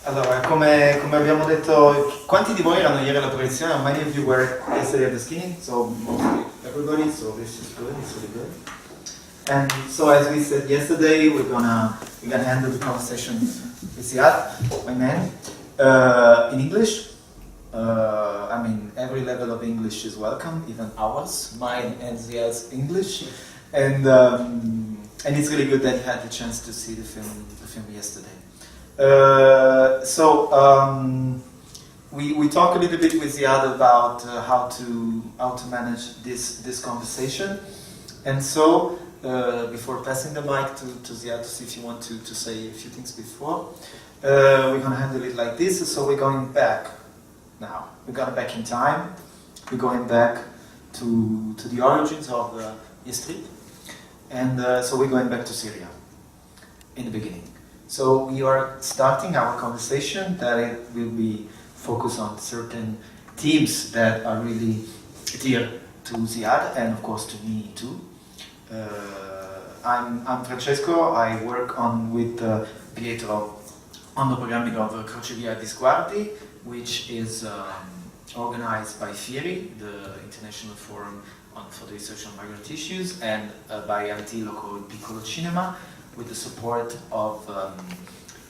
Allora, come abbiamo detto, quanti di voi erano ieri alla proiezione? How many of you were yesterday at the screening? So mostly everybody, so this is good, it's really good. And so as we said yesterday, we're gonna handle the conversation with Ziad, my man, in English. I mean, every level of English is welcome, even ours, mine and Ziad's English. And it's really good that you had the chance to see the film yesterday. We talk a little bit with Ziad about how to manage this conversation, and so before passing the mic to Ziad to see if you want to say a few things before, we're gonna handle it like this. So we're going back now. We're going back in time. We're going back to the origins of the history, and so we're going back to Syria in the beginning. So we are starting our conversation that it will be focused on certain themes that are really dear to Ziad and of course to me too. I'm Francesco. I work with Piccolo on the programming of Crocevia di Sguardi, which is organized by FIRI, the International Forum for the Research on Migrant Issues, and by Antilo called Piccolo Cinema, with the support of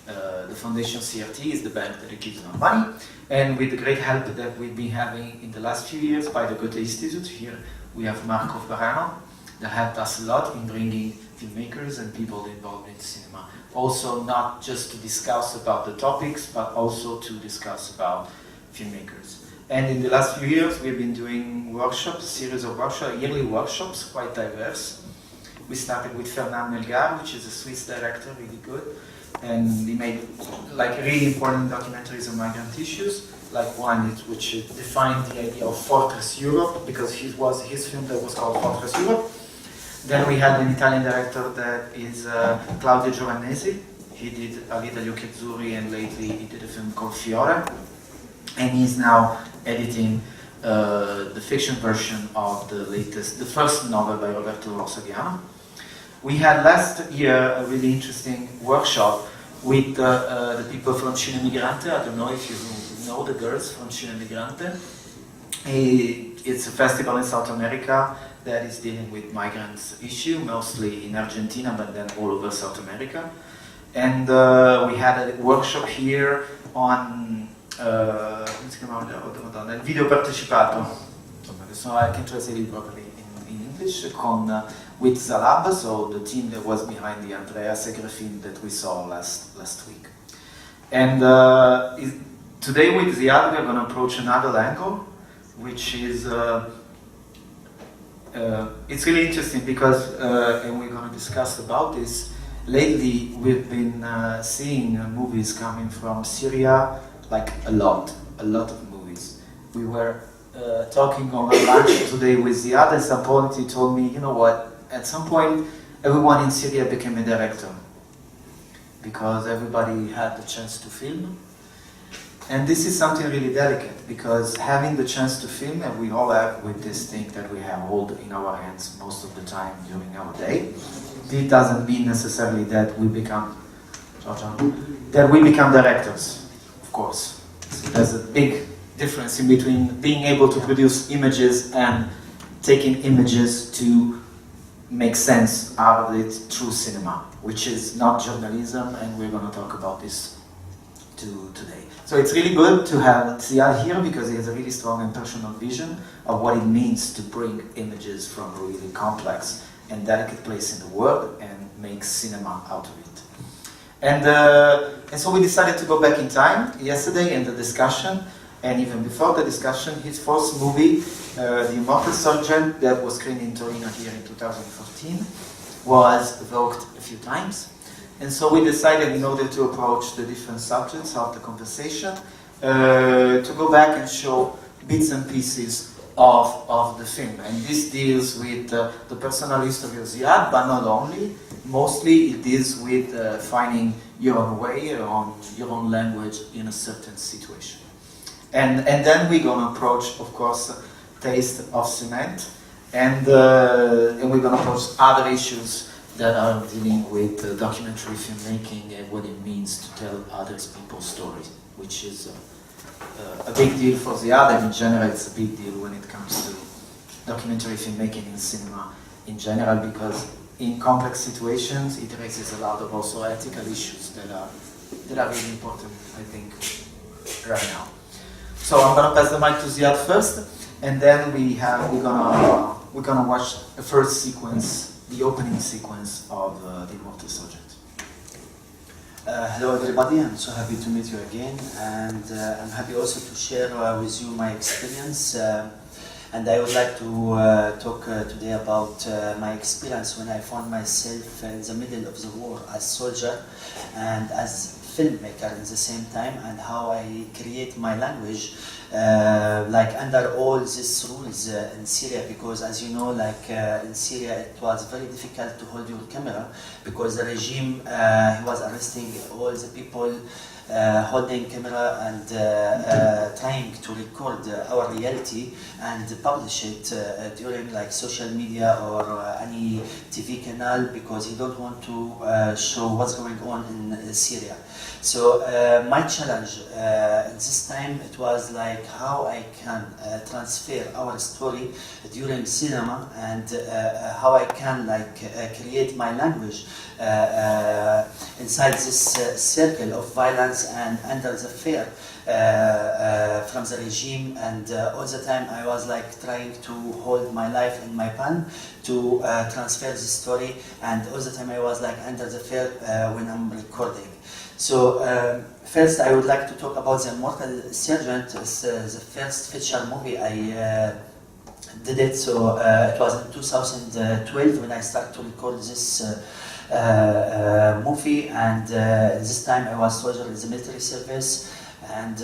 the Foundation CRT, is the bank that gives our money, and with the great help that we've been having in the last few years by the Goethe Institute. Here we have Marco Barano, that helped us a lot in bringing filmmakers and people involved in cinema. Also, not just to discuss about the topics, but also to discuss about filmmakers. And in the last few years, we've been doing workshops, a series of workshops, yearly workshops, quite diverse. We started with Fernand Melgar, which is a Swiss director, really good. And he made like really important documentaries on migrant issues, like one which defined the idea of Fortress Europe, because his film that was called Fortress Europe. Then we had an Italian director that is Claudio Giovannesi. He did Alida gli occhi azzurri, and lately he did a film called Fiore. And he's now editing the fiction version of the first novel by Roberto Rosaviano. We had last year a really interesting workshop with the people from Cine Migrante. I don't know if you know the girls from Cine Migrante. It's a festival in South America that is dealing with migrants issue, mostly in Argentina, but then all over South America. And we had a workshop here on come si chiamava? Il video partecipato. So I can translate it properly in English, with Zalab, so the team that was behind the Andrea Segrafin that we saw last week. And today with Ziad we're going to approach another angle, which is it's really interesting because, and we're going to discuss about this, lately we've been seeing movies coming from Syria, like a lot of movies. We were talking on our lunch today with Ziad. At some point he told me, you know what, at some point everyone in Syria became a director because everybody had the chance to film. And this is something really delicate, because having the chance to film, and we all have with this thing that we have hold in our hands most of the time during our day, it doesn't mean necessarily that we become directors, of course. So there's a big difference in between being able to produce images and taking images to make sense out of it through cinema, which is not journalism, and we're going to talk about this today. So it's really good to have Ziad here because he has a really strong and personal vision of what it means to bring images from a really complex and delicate place in the world and make cinema out of it. And so we decided to go back in time yesterday in the discussion, and even before the discussion, his first movie, The Immortal Sergeant, that was screened in Torino here in 2014, was evoked a few times. And so we decided, in order to approach the different subjects of the conversation, to go back and show bits and pieces of the film. And this deals with the personal history of Ziad, but not only. Mostly it deals with finding your own way, your own language in a certain situation. And then we're going to approach, of course, Taste of Cement, and we're going to approach other issues that are dealing with documentary filmmaking and what it means to tell other people's stories, which is a big deal for Ziad, and in general it's a big deal when it comes to documentary filmmaking in cinema in general, because in complex situations it raises a lot of also ethical issues that are really important, I think, right now. So I'm gonna pass the mic to Ziad first, and then we're gonna watch the first sequence, the opening sequence of The Immortal Subject. Hello everybody, I'm so happy to meet you again, and I'm happy also to share with you my experience, and I would like to talk today about my experience when I found myself in the middle of the war as soldier and as filmmaker at the same time, and how I create my language like under all these rules in Syria, because as you know, like in Syria it was very difficult to hold your camera because the regime he was arresting all the people holding camera and trying to record our reality and publish it during like social media or any TV canal, because he don't want to show what's going on in Syria. So my challenge in this time, it was like how I can transfer our story during cinema, and how I can like create my language inside this circle of violence and under the fear from the regime. And all the time I was like trying to hold my life in my pen to transfer the story, and all the time I was like under the fear when I'm recording. So first I would like to talk about The Immortal Sergeant. It's the first feature movie I did it. So it was in 2012 when I started to record this movie, and this time I was soldier in the military service, and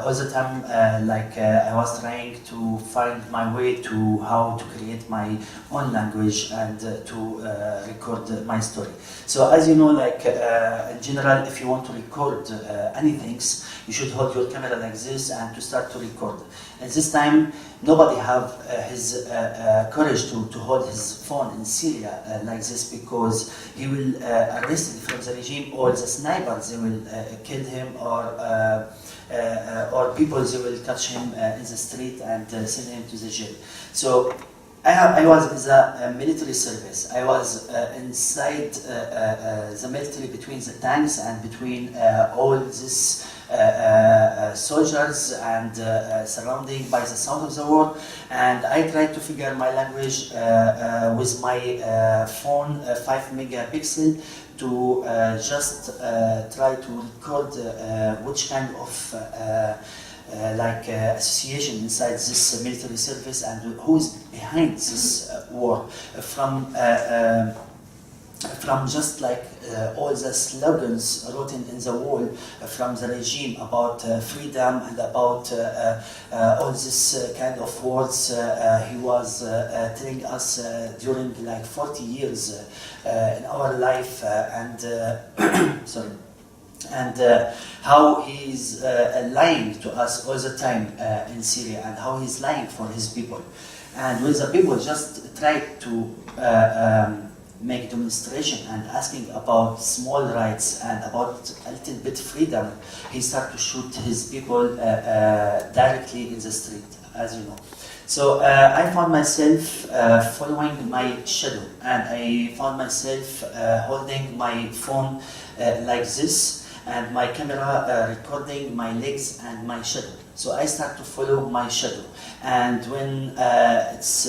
all the time I was trying to find my way to how to create my own language and to record my story. So as you know, like in general, if you want to record anything, you should hold your camera like this and to start to record. At this time, nobody have his courage to hold his phone in Syria like this, because he will arrest him from the regime, or the snipers, they will kill him, or people, they will catch him in the street and send him to the jail. So I was in the military service. I was inside the military, between the tanks and between all these soldiers, and surrounding by the sound of the war. And I tried to figure my language with my phone 5 megapixel to just try to record which kind of association inside this military service, and who's behind this war, from just like all the slogans written in the wall from the regime about freedom and about all this kind of words he was telling us during like 40 years in our life, and sorry, and how he's lying to us all the time in Syria, and how he's lying for his people. And when the people just try to make demonstration and asking about small rights and about a little bit freedom, he started to shoot his people directly in the street, as you know. So I found myself following my shadow, and I found myself holding my phone like this, and my camera recording my legs and my shadow. So I start to follow my shadow, and when it's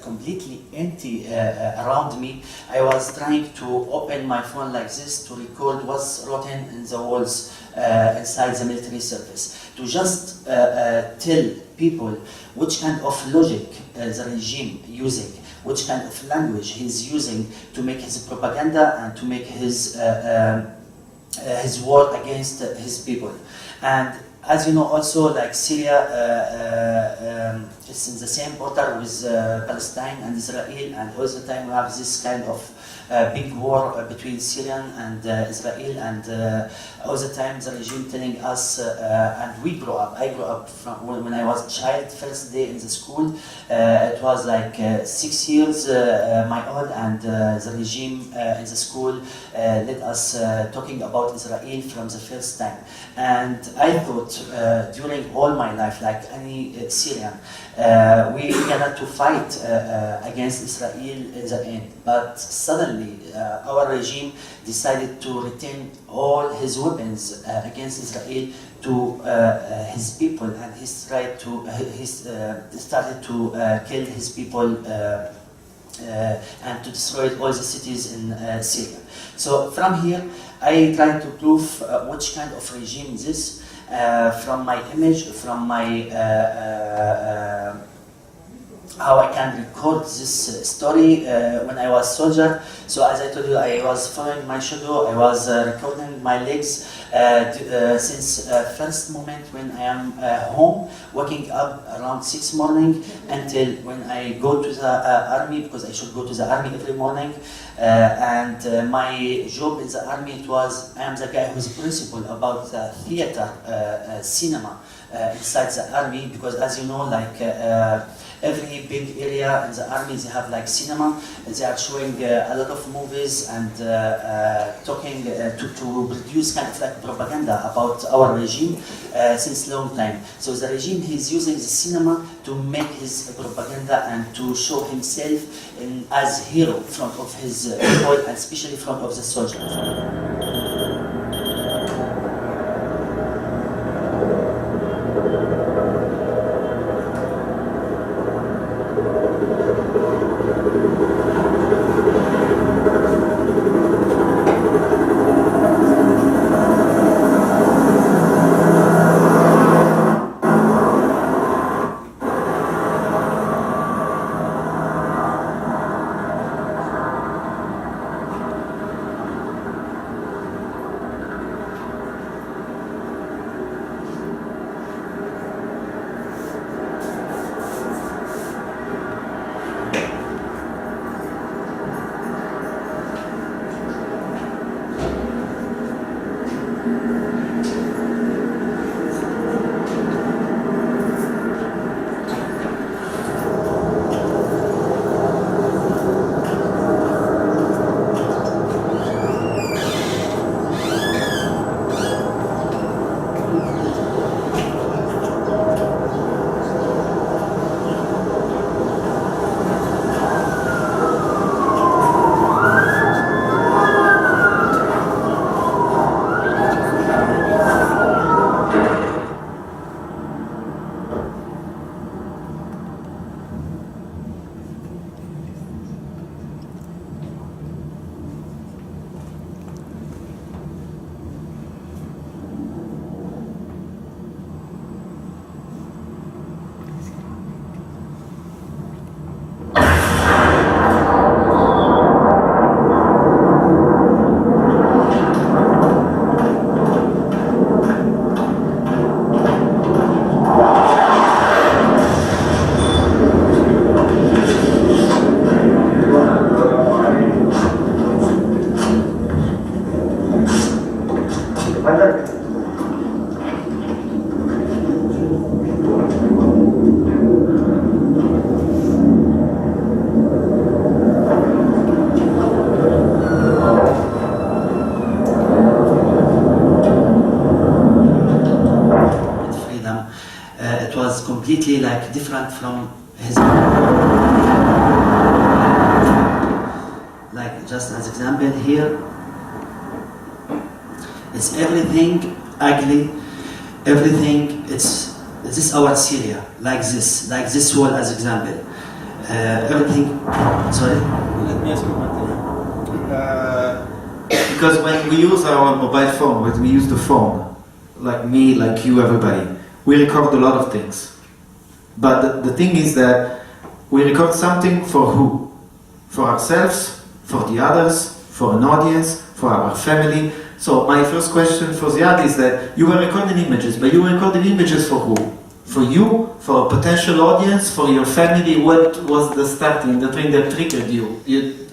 completely empty around me, I was trying to open my phone like this to record what's written in the walls inside the military service, to just tell people which kind of logic the regime using, which kind of language he's using to make his propaganda and to make his war against his people. And as you know, also like Syria is in the same border with Palestine and Israel, and all the time we have this kind of big war between Syrian and Israel, and all the time the regime telling us, and we grew up. I grew up from when I was a child. First day in the school, it was like 6 years my old, and the regime in the school let us talking about Israel from the first time. And I thought during all my life, like any Syrian, we got to fight against Israel in the end. But suddenly, our regime decided to return all his weapons against Israel to his people, and he tried to started to kill his people and to destroy all the cities in Syria. So from here, I try to prove which kind of regime is this from my image, from my how I can record this story when I was soldier. So as I told you, I was following my shadow. I was recording my legs since first moment when I am home, waking up around 6 morning until when I go to the army, because I should go to the army every morning. And my job in the army, it was, I am the guy who's principal about the theater, cinema inside the army, because as you know, like every big area in the army, they have like cinema. They are showing a lot of movies and talking to produce kind of like propaganda about our regime since long time. So the regime, he's using the cinema to make his propaganda and to show himself as hero in front of his people, and especially in front of the soldiers. Completely like different from his, like just as example here, it's everything ugly, everything, it's this is our Syria, like this wall as example, everything, sorry? Let me ask you one thing. Because when we use our mobile phone, when we use the phone, like me, like you, everybody, we record a lot of things. But the thing is that we record something for who? For ourselves, for the others, for an audience, for our family. So my first question for Ziad is that you were recording images, but you were recording images for who? For you, for a potential audience, for your family, what was the starting, the thing that triggered you?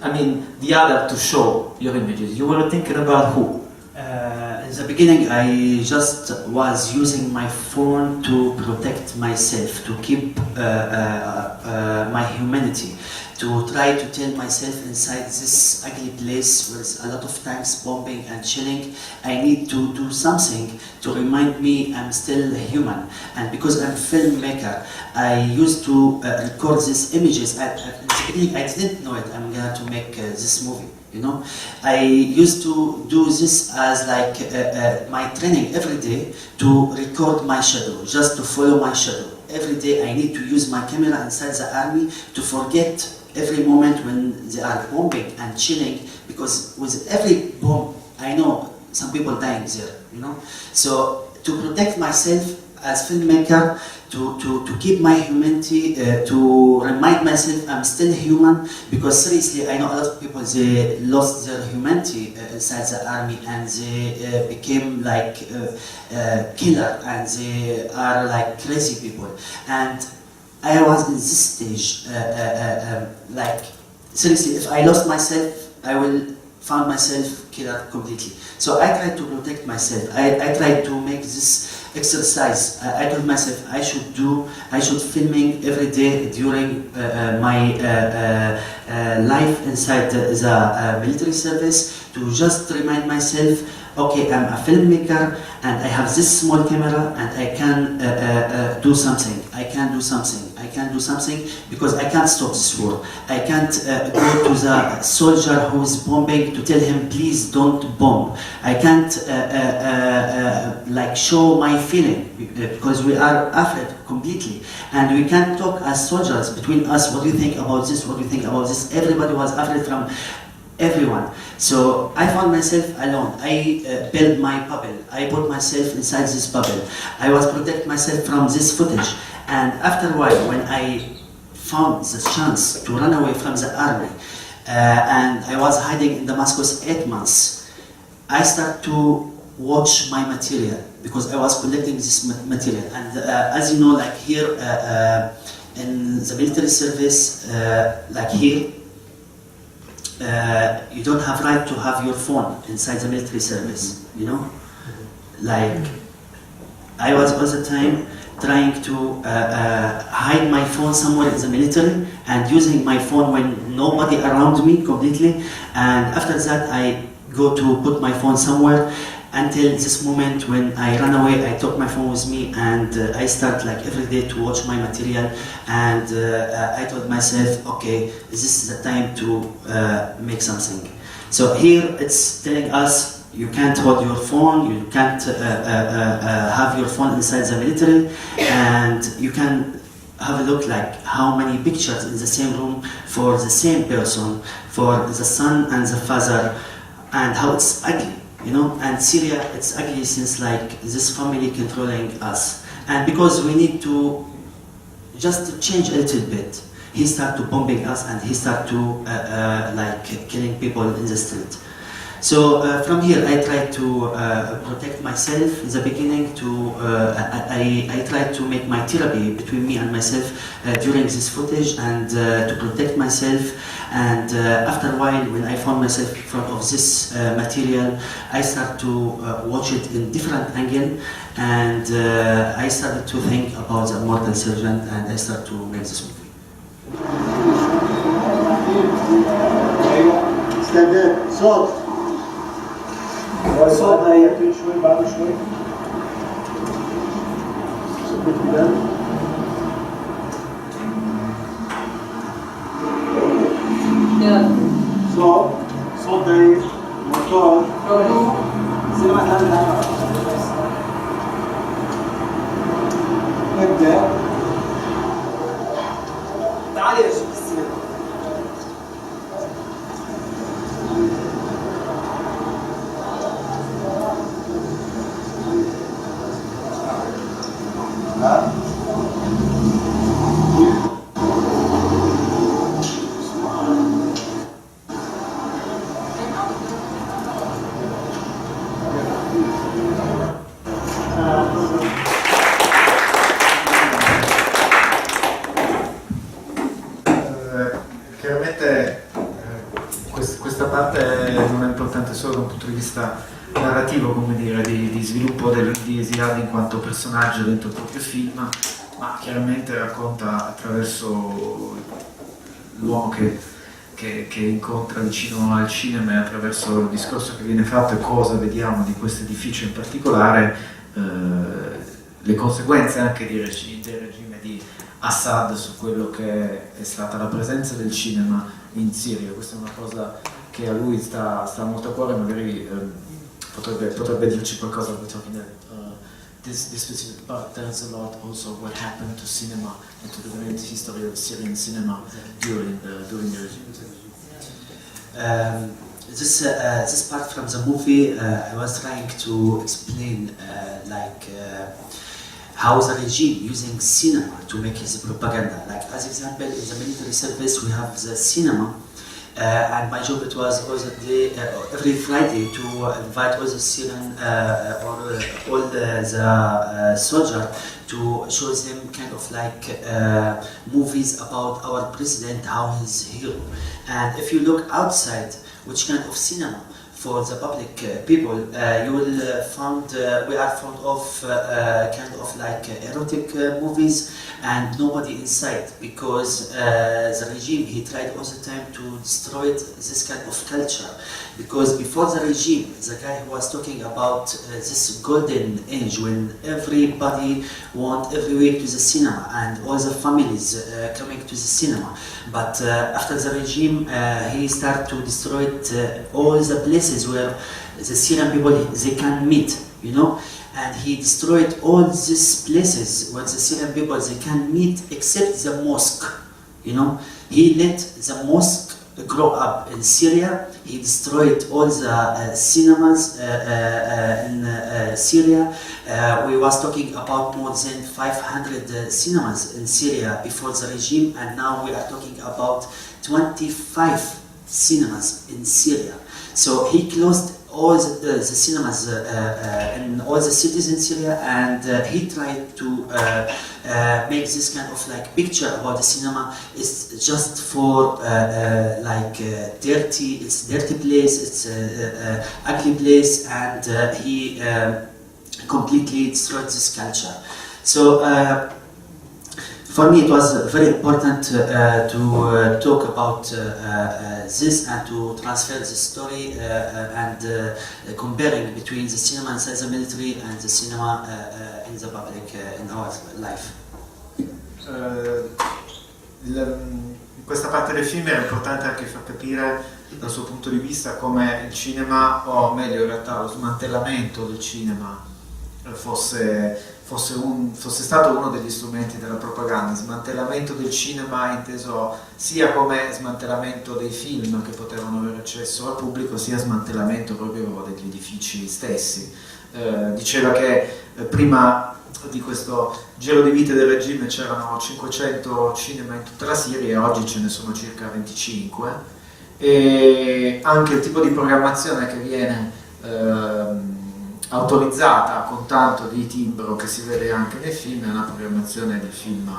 I mean, the other to show your images. You were thinking about who? In the beginning, I just was using my phone to protect myself, to keep my humanity, to try to tell myself inside this ugly place where there's a lot of tanks bombing and chilling, I need to do something to remind me I'm still human. And because I'm a filmmaker, I used to record these images. In the beginning, I didn't know it. I'm going to make this movie. You know, I used to do this as like my training every day to record my shadow, just to follow my shadow. Every day I need to use my camera inside the army to forget every moment when they are bombing and chilling, because with every bomb, I know some people dying there, you know. So to protect myself as filmmaker, to keep my humanity, to remind myself I'm still human, because seriously, I know a lot of people, they lost their humanity inside the army, and they became like killer, and they are like crazy people. And I was in this stage, like seriously, if I lost myself, I will find myself killer completely. So I tried to protect myself. I tried to make this exercise. I told myself I should filming every day during my life inside the military service, to just remind myself, okay, I'm a filmmaker and I have this small camera and I can do something. I can do something. I can do something, because I can't stop this war. I can't go to the soldier who is bombing to tell him, please don't bomb. I can't like show my feeling, because we are afraid completely, and we can't talk as soldiers between us. What do you think about this? What do you think about this? Everybody was afraid from everyone. So I found myself alone. I built my bubble. I put myself inside this bubble. I was protect myself from this footage. And after a while, when I found the chance to run away from the army, and I was hiding in Damascus 8 months, I started to watch my material, because I was collecting this material. And as you know, like here in the military service, like here, you don't have right to have your phone inside the military service, you know? Like, I was all the time trying to hide my phone somewhere in the military, and using my phone when nobody around me completely. And after that, I go to put my phone somewhere, until this moment when I ran away. I took my phone with me, and I start like every day to watch my material. And I told myself, okay, this is the time to make something. So here it's telling us, you can't hold your phone, you can't have your phone inside the military, and you can have a look like how many pictures in the same room for the same person, for the son and the father, and how it's ugly, you know. And Syria, it's ugly since like this family controlling us, and because we need to just change a little bit. He started to bombing us, and he started to like killing people in the street. So from here, I tried to protect myself in the beginning. I tried to make my therapy between me and myself during this footage, and to protect myself. And after a while, when I found myself in front of this material, I started to watch it in different angle, and I started to think about the immortal servant, and I started to make this movie. استعداد صوت صوت هيقفل شوي بعد شوي ثبت البال صوت داير موتور زي ما تعمل ابدأ تعالي يا شيخ السينما chiaramente questa parte non è importante solo da un punto di vista narrativo, come dire, di sviluppo di Ziad in quanto personaggio dentro il proprio film, ma chiaramente racconta attraverso l'uomo che incontra vicino al cinema e attraverso il discorso che viene fatto e cosa vediamo di questo edificio in particolare, le conseguenze anche del regime di Assad su quello che è stata la presenza del cinema in Siria. Questa è una cosa che a lui sta molto a cuore, magari potrebbe dirci qualcosa. This specific part tells a lot also what happened to cinema and to the great history of Syrian cinema during the regime. This part from the movie, I was trying to explain how the regime using cinema to make his propaganda. Like as example, in the military service we have the cinema, and my job it was all the day, every Friday to invite all the Syrian or all the soldiers to show them kind of like movies about our president, how he's hero. And if you look outside, which kind of cinema for the public people, you will find we are fond of kind of like erotic movies and nobody inside, because the regime, he tried all the time to destroy this kind of culture. Because before the regime, the guy who was talking about this golden age when everybody went every week to the cinema and all the families coming to the cinema. But after the regime, he started to destroy all the places where the Syrian people, they can meet, you know. And he destroyed all these places where the Syrian people, they can meet except the mosque, you know. He let the mosque grow up in Syria. He destroyed all the cinemas in Syria. We was talking about more than 500 cinemas in Syria before the regime, and now we are talking about 25 cinemas in Syria. So he closed all the cinemas in all the cities in Syria, and he tried to make this kind of like picture about the cinema. It's just for dirty, it's dirty place, it's ugly place, and he completely destroyed this culture. So for me, it was very important to talk about this and to transfer the story and comparing between the cinema inside the military and the cinema in the public in our life. In questa parte del film era importante anche far capire dal suo punto di vista come il cinema, o meglio in realtà lo smantellamento del cinema, fosse stato uno degli strumenti della propaganda. Smantellamento del cinema inteso sia come smantellamento dei film che potevano avere accesso al pubblico, sia smantellamento proprio degli edifici stessi. Diceva che prima di questo giro di vite del regime c'erano 500 cinema in tutta la Siria e oggi ce ne sono circa 25, e anche il tipo di programmazione che viene autorizzata con tanto di timbro che si vede anche nei film è una programmazione di film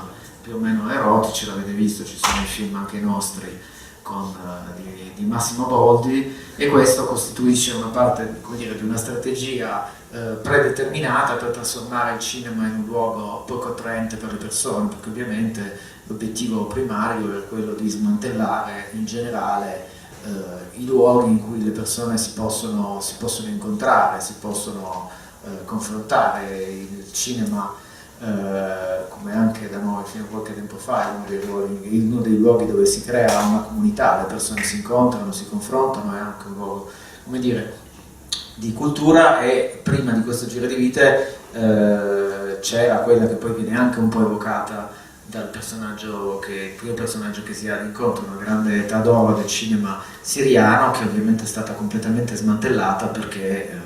più o meno erotici. L'avete visto, ci sono i film anche nostri di Massimo Boldi, e questo costituisce una parte, come dire, di una strategia predeterminata per trasformare il cinema in un luogo poco attraente per le persone, perché ovviamente l'obiettivo primario è quello di smantellare in generale i luoghi in cui le persone si possono incontrare, si possono confrontare. Il cinema, come anche da noi fino a qualche tempo fa, è uno dei luoghi dove si crea una comunità, le persone si incontrano, si confrontano, è anche un luogo, come dire, di cultura. E prima di questo giro di vite c'era quella che poi viene anche un po' evocata dal primo personaggio che si ha d'incontro, una grande età d'oro del cinema siriano, che ovviamente è stata completamente smantellata perché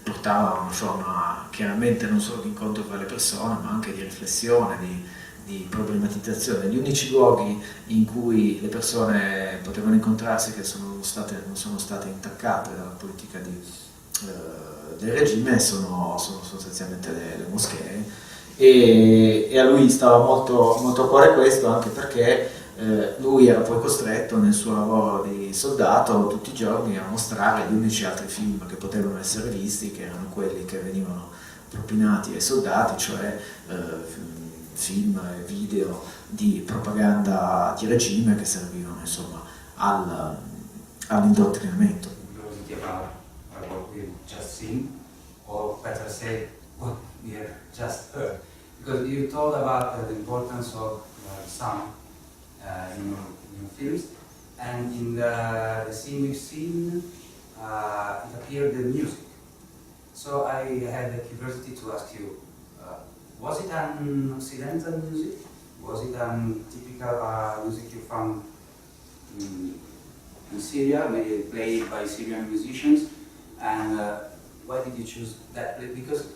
portava una forma chiaramente non solo di incontro tra le persone, ma anche di riflessione, di problematizzazione. Gli unici luoghi in cui le persone potevano incontrarsi che non sono state intaccate dalla politica del regime sono sostanzialmente le moschee. E a lui stava molto a cuore questo, anche perché lui era poi costretto nel suo lavoro di soldato tutti i giorni a mostrare gli unici altri film che potevano essere visti, che erano quelli che venivano propinati ai soldati, cioè film e video di propaganda di regime che servivano insomma all'indottrinamento. Curiosity about what we've just seen, or better say, what we have just heard. Because you told about the importance of sound in your films, and in the scene we've seen, it appeared the music. So I had the curiosity to ask you, was it an Occidental music? Was it typical music you found in Syria, maybe played by Syrian musicians? And why did you choose that place? Because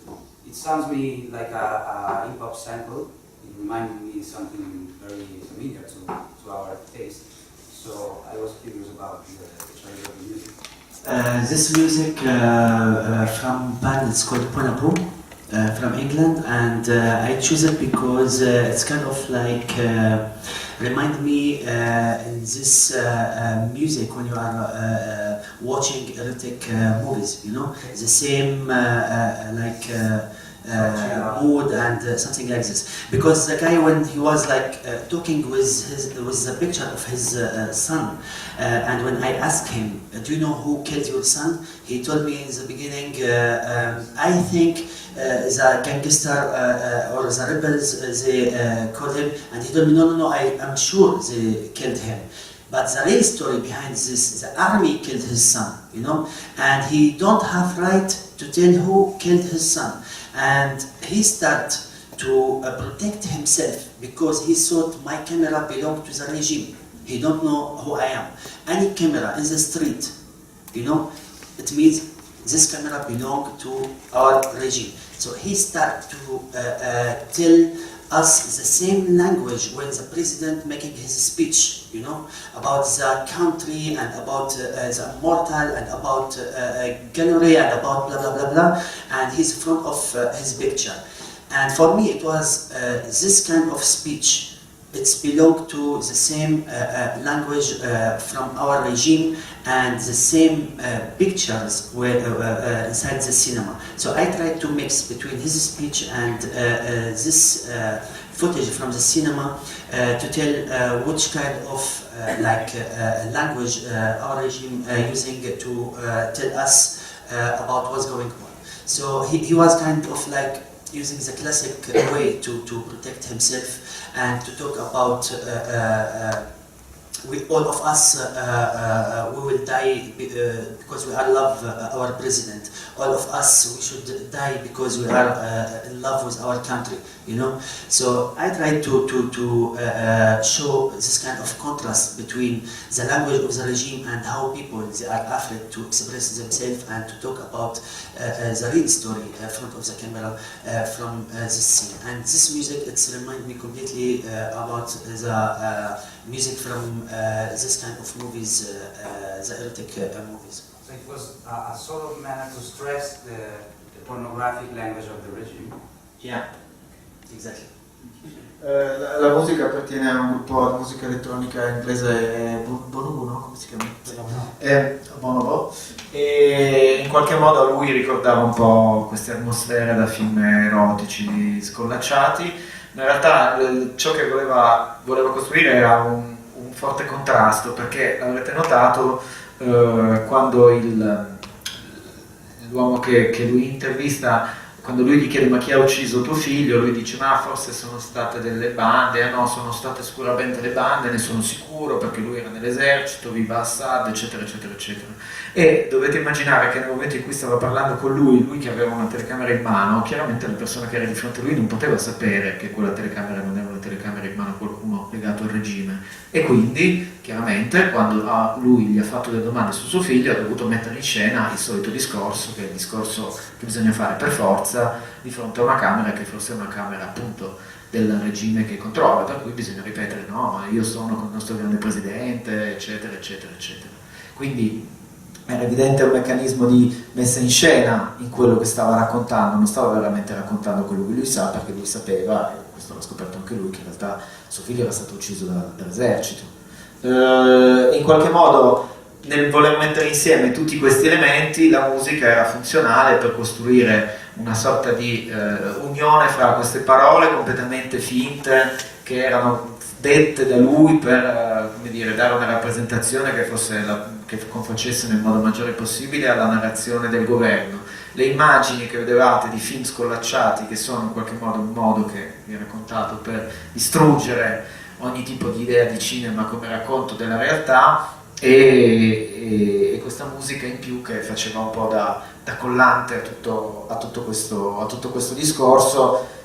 it sounds to me like a hip-hop sample. It reminded me something very familiar to our taste. So I was curious about the choice of the music. This music from band, it's called Piccolo, from England, and I choose it because it's kind of like remind me in this music when you are watching erotic movies, you know, the same like mood and something like this. Because the guy, when he was like talking with the picture of his son, and when I asked him, do you know who killed your son? He told me in the beginning, I think the gangster or the rebels, they called him, and he told me, no, I am sure they killed him. But the real story behind this, the army killed his son, you know, and he don't have right to tell who killed his son. And he started to protect himself because he thought my camera belonged to the regime. He don't know who I am. Any camera in the street, you know, it means this camera belongs to our regime. So he started to tell us the same language when the president making his speech, you know, about the country and about the immortal and about gunnery and about blah blah blah blah, and he's in front of his picture. And for me, it was this kind of speech. It's belonged to the same language from our regime and the same pictures were inside the cinema. So I tried to mix between his speech and this footage from the cinema to tell which kind of language our regime using to tell us about what's going on. So he was kind of like using the classic way to protect himself and to talk about we all of us we will die because we are love our president. All of us we should die because we are in love with our country, you know. So I try to show this kind of contrast between the language of the regime and how people they are afraid to express themselves and to talk about the real story in front of the camera from this scene. And this music, it's remind me completely about the music from this kind of movies, the erotic movies. So it was a sort of manner to stress the pornographic language of the regime. Yeah, exactly. La musica appartiene a un gruppo di musica elettronica inglese, Bonobo, no? Come si chiama? Bonobo. E in qualche modo a lui ricordava un po' queste atmosfere da film erotici scollacciati. Ma in realtà ciò che voleva costruire era un forte contrasto, perché avrete notato quando l'uomo che lui intervista, quando lui gli chiede ma chi ha ucciso tuo figlio, lui dice ma forse sono state delle bande, no, sono state sicuramente le bande, ne sono sicuro perché lui era nell'esercito, viva Assad, eccetera eccetera eccetera. E dovete immaginare che nel momento in cui stava parlando con lui che aveva una telecamera in mano, chiaramente la persona che era di fronte a lui non poteva sapere che quella telecamera non era una telecamera in mano a qualcuno legato al regime, e quindi chiaramente quando lui gli ha fatto delle domande su suo figlio ha dovuto mettere in scena il solito discorso, che è il discorso che bisogna fare per forza di fronte a una camera che forse è una camera appunto del regime che controlla, per cui bisogna ripetere no, ma io sono con il nostro grande presidente, eccetera eccetera eccetera. Quindi era evidente un meccanismo di messa in scena in quello che stava raccontando, non stava veramente raccontando quello che lui sa, perché lui sapeva, e questo l'ha scoperto anche lui, che in realtà suo figlio era stato ucciso dall'esercito. In qualche modo, nel voler mettere insieme tutti questi elementi, la musica era funzionale per costruire una sorta di unione fra queste parole completamente finte, che erano dette da lui per come dire, dare una rappresentazione che confacesse nel modo maggiore possibile alla narrazione del governo. Le immagini che vedevate di film scollacciati, che sono in qualche modo un modo che vi ho raccontato per distruggere ogni tipo di idea di cinema come racconto della realtà, e questa musica in più che faceva un po' da collante a tutto questo discorso,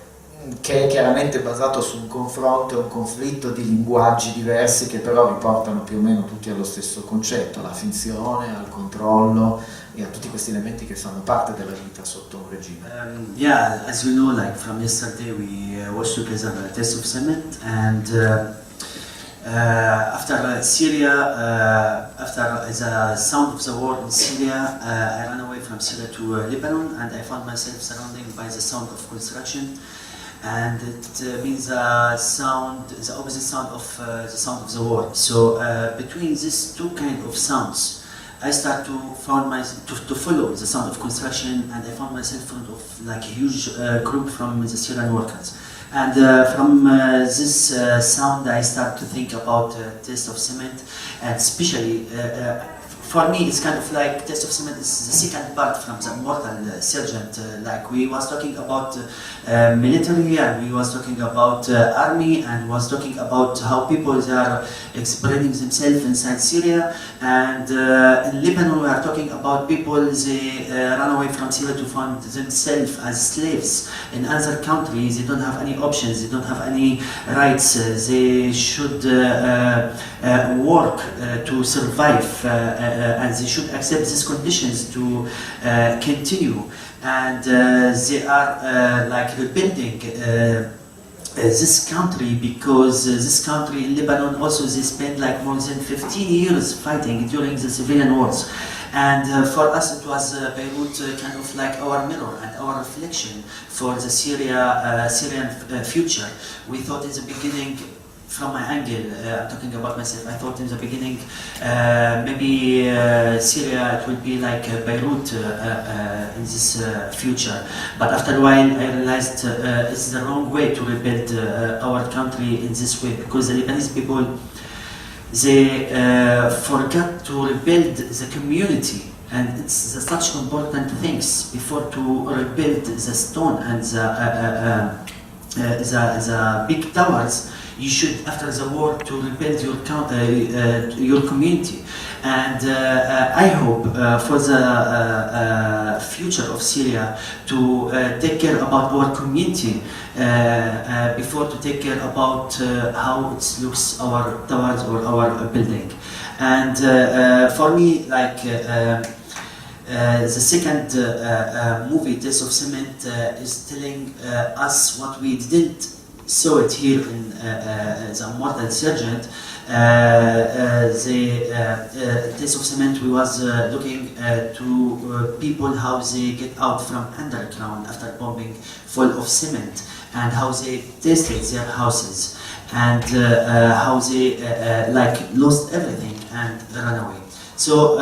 che è chiaramente basato su un confronto e un conflitto di linguaggi diversi, che però riportano più o meno tutti allo stesso concetto, alla finzione, al controllo e a tutti questi elementi che fanno parte della vita sotto un regime. Yeah, as you know, like from yesterday, we watched together the Taste of Cement, and after Syria, after the sound of the war in Syria, I ran away from Syria to Lebanon, and I found myself surrounded by the sound of construction. And it means the opposite sound of the sound of the war. So between these two kind of sounds, I start to follow the sound of construction, and I found myself in front of like a huge group from the Syrian workers. And from this sound, I start to think about Taste of Cement, and especially for me, it's kind of like Taste of Cement is the second part from the Mortal Sergeant. Like we was talking about military, and we was talking about army, and was talking about how people are spreading themselves inside Syria. And in Lebanon, we are talking about people they run away from Syria to find themselves as slaves in other countries. They don't have any options. They don't have any rights. They should work to survive. And they should accept these conditions to continue, and they are like rebuilding this country, because this country in Lebanon also they spent like more than 15 years fighting during the civilian wars. And for us it was Beirut kind of like our mirror and our reflection for the Syrian future. We thought in the beginning, from my angle, I'm talking about myself, I thought in the beginning maybe Syria it will be like Beirut in this future. But after a while I realized it's the wrong way to rebuild our country in this way, because the Lebanese people, they forgot to rebuild the community. And it's such important things before to rebuild the stone and the big towers. You should, after the war, to rebuild your community. And I hope for the future of Syria to take care about our community before to take care about how it looks our towers or our building. And for me, like the second movie, Taste of Cement, is telling us what we didn't saw it here in the Mortal Sergeant. The Taste of Cement, we was looking to people how they get out from underground after bombing full of cement, and how they tasted their houses, and how they like lost everything and ran away. So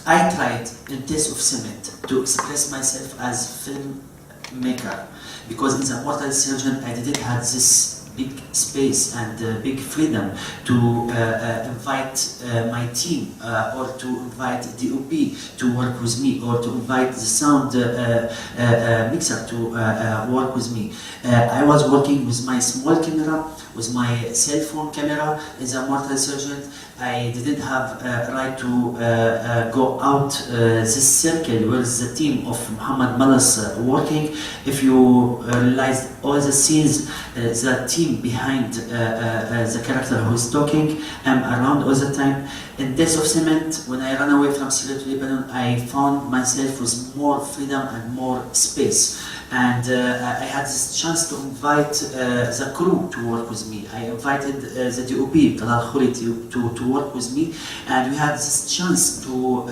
I tried in Taste of Cement to express myself as filmmaker, because in the Mortal Sergeant I didn't have this big space and big freedom to invite my team or to invite DOP to work with me, or to invite the sound mixer to work with me. I was working with my small camera, with my cell phone camera in the Mortal Sergeant. I didn't have right to go out this circle where the team of Muhammad Malas working. If you realize all the scenes, the team team behind the character who is talking. I'm around all the time. In Days of Cement, when I ran away from Syria to Lebanon, I found myself with more freedom and more space. And I had this chance to invite the crew to work with me. I invited the DOP, Talal Khouri, to work with me, and we had this chance to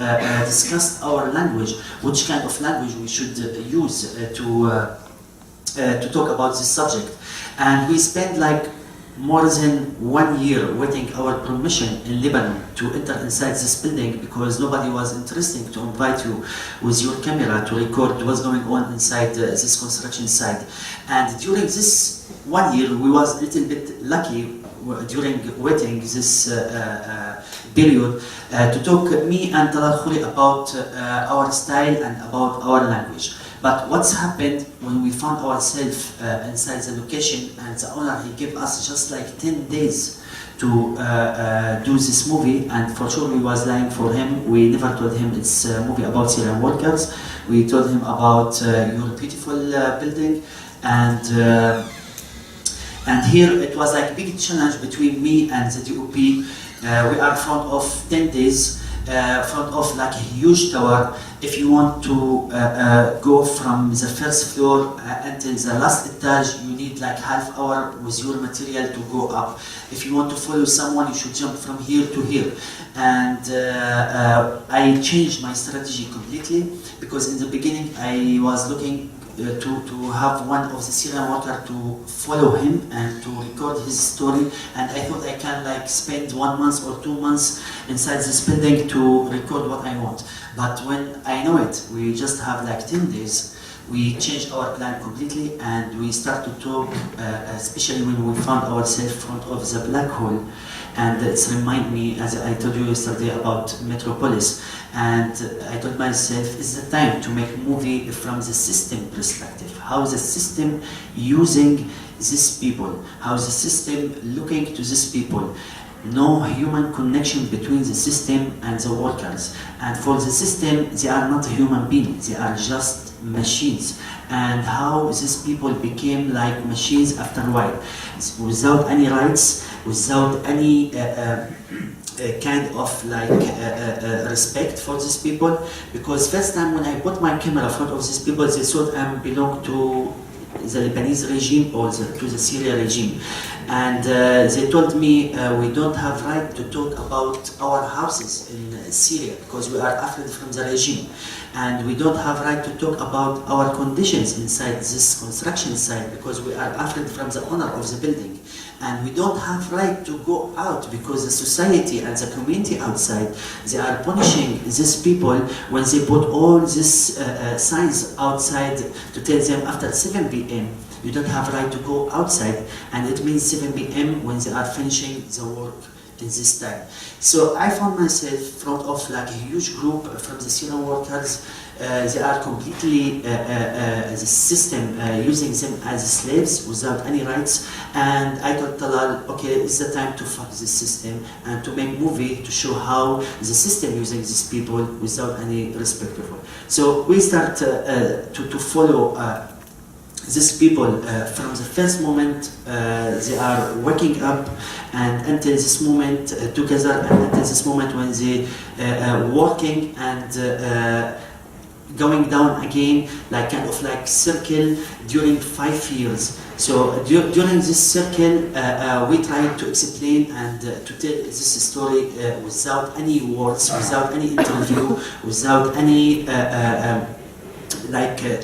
discuss our language, which kind of language we should use to talk about this subject. And we spent like more than 1 year waiting our permission in Lebanon to enter inside this building, because nobody was interested to invite you with your camera to record what's going on inside this construction site. And during this 1 year, we was a little bit lucky during waiting this period to talk me and Talal Khouri about our style and about our language. But what's happened when we found ourselves inside the location, and the owner, he gave us just like 10 days to do this movie, and for sure we was lying for him. We never told him it's a movie about Syrian workers. We told him about your beautiful building, and here it was like a big challenge between me and the DOP. We are in front of 10 days, front of like a huge tower. If you want to go from the first floor until the last etage, you need like half hour with your material to go up. If you want to follow someone, you should jump from here to here. And I changed my strategy completely, because in the beginning I was looking to have one of the Syrian workers to follow him and to record his story, and I thought I can like spend 1 month or 2 months inside this building to record what I want. But when I know it, we just have like 10 days, we changed our plan completely, and we start to talk, especially when we found ourselves in front of the black hole. And it's remind me, as I told you yesterday, about Metropolis. And I told myself, it's the time to make a movie from the system perspective. How the system using these people, how the system looking to these people. No human connection between the system and the workers. And for the system, they are not human beings, they are just machines. And how these people became like machines after a while, without any rights, without any kind of like respect for these people. Because first time when I put my camera in front of these people, they thought I belong to the Lebanese regime or to the Syria regime. And they told me we don't have right to talk about our houses in Syria because we are afraid from the regime. And we don't have right to talk about our conditions inside this construction site because we are afraid from the owner of the building. And we don't have right to go out because the society and the community outside, they are punishing these people when they put all these signs outside to tell them after 7 p.m. you don't have right to go outside, and it means 7 p.m. when they are finishing the work in this time. So I found myself in front of like a huge group from the Syrian workers. They are completely the system using them as slaves without any rights. And I told Talal, okay, it's the time to fuck this system and to make movie to show how the system using these people without any respect for it. So we start to follow these people from the first moment they are waking up and until this moment together, and until this moment when they working and going down again, like kind of like circle during 5 years. So during this circle, we try to explain and to tell this story without any words, without any interview, without any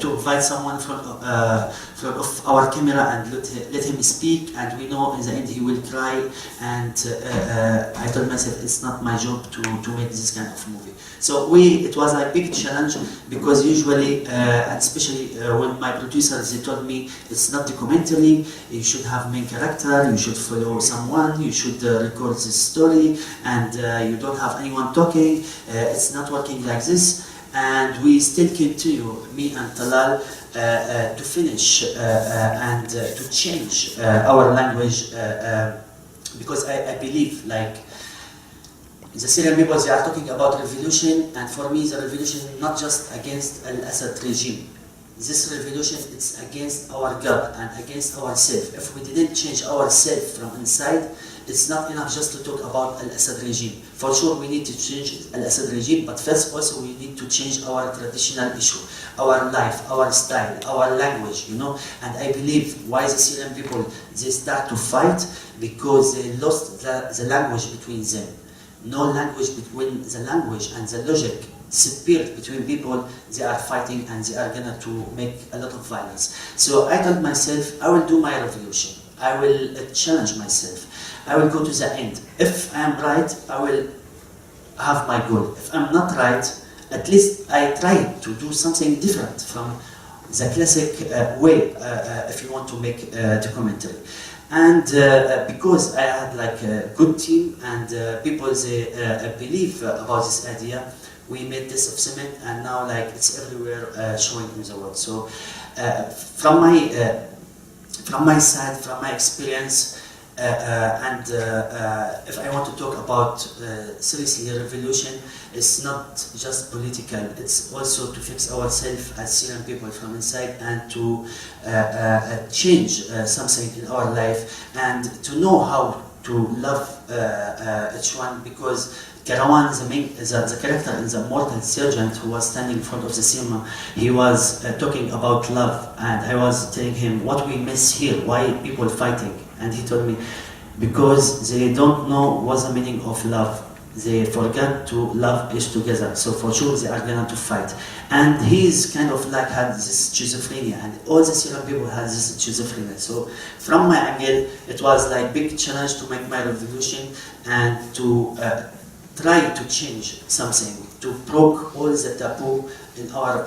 to invite someone in front of our camera and let him speak, and we know in the end he will cry. And I told myself it's not my job to make this kind of movie. So it was a big challenge because usually, and especially when my producers, they told me it's not documentary, you should have main character, you should follow someone, you should record this story, and you don't have anyone talking, it's not working like this. And we still continue, me and Talal, to finish and to change our language because I believe like the Syrian people, they are talking about revolution, and for me the revolution is not just against Al-Assad regime. this revolution is against our God and against ourselves. If we didn't change ourselves from inside, it's not enough just to talk about Al-Assad regime. For sure we need to change Al-Assad regime, but first also we need to change our traditional issue, our life, our style, our language, you know. And I believe why the Syrian people, they start to fight, because they lost the language between them. No language between the language and the logic disappeared between people. They are fighting and they are gonna to make a lot of violence. So I told myself, I will do my revolution. I will challenge myself. I will go to the end. If I am right, I will have my goal. If I'm not right, at least I try to do something different from the classic way, if you want to make a documentary. And because I had like a good team and people they believe about this idea, we made this of cement, and now like it's everywhere showing in the world. So from my side, from my experience, and if I want to talk about seriously revolution, it's not just political, it's also to fix ourselves as Syrian people from inside and to change something in our life and to know how to love each one, because Karawan, the character in the Mortal Sergeant who was standing in front of the cinema, he was talking about love, and I was telling him what we miss here, why people fighting, and he told me because they don't know what's the meaning of love. They forgot to love each together, so for sure they are going to fight. And he's kind of like had this schizophrenia, and all the Syrian people had this schizophrenia. So from my angle, it was like big challenge to make my revolution and to try to change something, to break all the taboo in our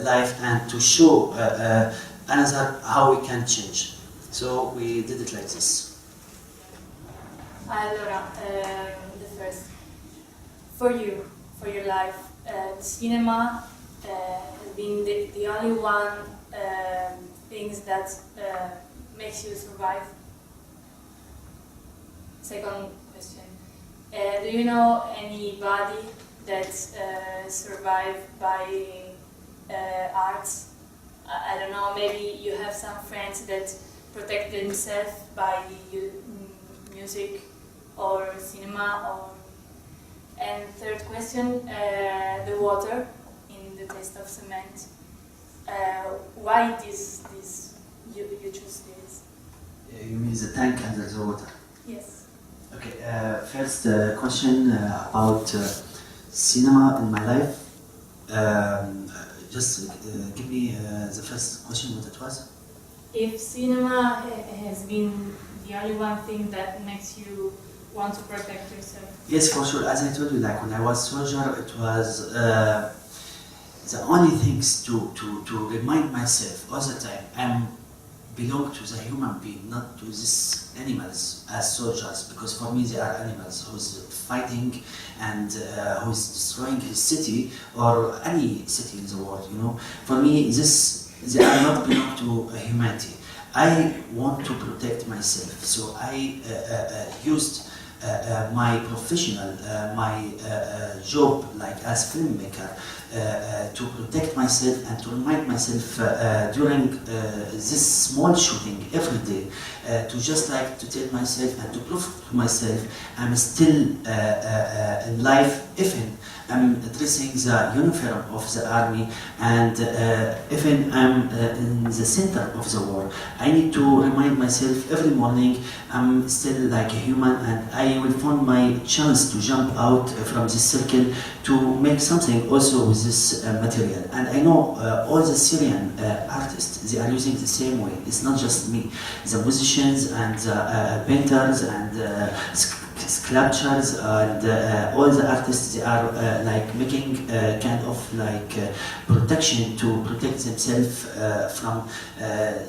life and to show another how we can change. So we did it like this. Allora, the first, for you, for your life, cinema has been the only one things that makes you survive. Second question, do you know anybody that survived by arts? I don't know, maybe you have some friends that protect themselves by music or cinema, or... And third question, the water in the taste of cement. Why this you choose this? You mean the tank under the water? Yes. Okay, first question about cinema in my life. Just give me the first question, what it was. If cinema has been the only one thing that makes you want to protect yourself? Yes, for sure. As I told you, like when I was soldier, it was the only things to remind myself all the time. I belong to the human being, not to these animals as soldiers, because for me they are animals who's fighting and who's destroying his city or any city in the world. You know, for me they are not belong to humanity. I want to protect myself, so I used my professional, my job like as filmmaker to protect myself and to remind myself during this small shooting every day to just like to tell myself and to prove to myself I'm still in life, even I'm dressing the uniform of the army, and even I'm in the center of the war. I need to remind myself every morning I'm still like a human, and I will find my chance to jump out from this circle to make something also with this material. And I know all the Syrian artists, they are using the same way. It's not just me. The musicians and the painters and sculptures and all the artists, they are like making kind of like protection to protect themselves from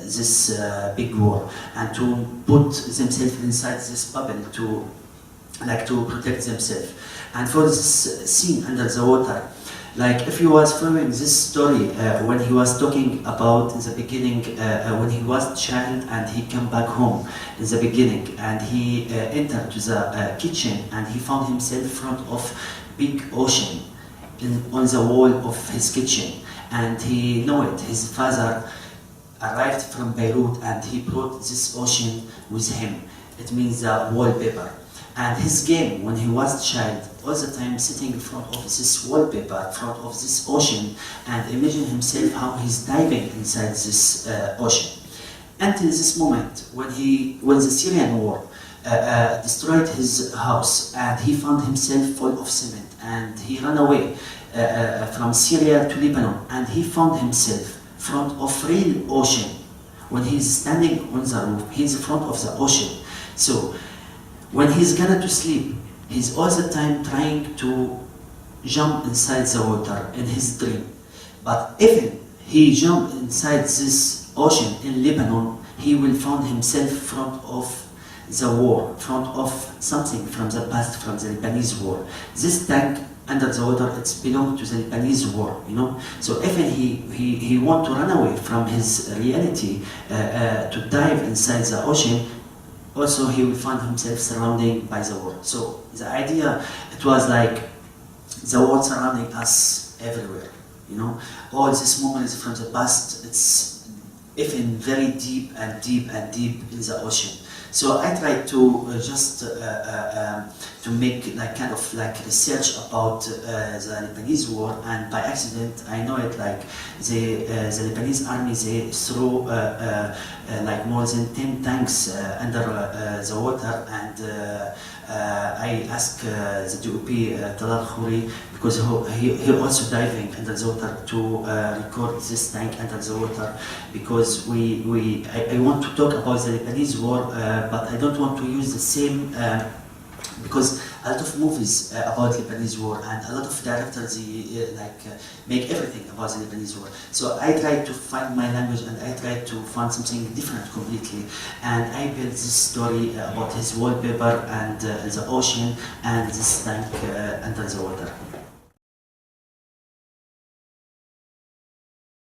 this big war, and to put themselves inside this bubble to like to protect themselves. And for this scene under the water, like if you was following this story when he was talking about in the beginning when he was child and he came back home in the beginning and he entered to the kitchen and he found himself in front of big ocean on the wall of his kitchen, and he know it. His father arrived from Beirut and he brought this ocean with him. It means the wallpaper. And his game when he was a child, all the time sitting in front of this wallpaper, in front of this ocean, and imagine himself how he's diving inside this ocean. Until this moment, when the Syrian war destroyed his house and he found himself full of cement and he ran away from Syria to Lebanon and he found himself in front of real ocean. When he's standing on the roof, he's in front of the ocean. So when he's gonna to sleep, he's all the time trying to jump inside the water in his dream. But if he jump inside this ocean in Lebanon, he will find himself in front of the war, in front of something from the past, from the Lebanese war. This tank under the water, it's belong to the Lebanese war, you know. So if he want to run away from his reality to dive inside the ocean, also he will find himself surrounded by the war. So the idea, it was like the world surrounding us everywhere, you know. All these moments from the past, it's even very deep and deep and deep in the ocean. So I tried to just to make like kind of like research about the Lebanese war, and by accident I know it like the Lebanese army, they threw like more than 10 tanks under the water, and I asked the DOP Talal Khouri, because he also diving under the water, to record this tank under the water, because I want to talk about the Lebanese war, but I don't want to use the same, because a lot of movies about Lebanese war and a lot of directors make everything about the Lebanese war. So I tried to find my language and I tried to find something different completely, and I built this story about his wallpaper and the ocean and this tank under the water.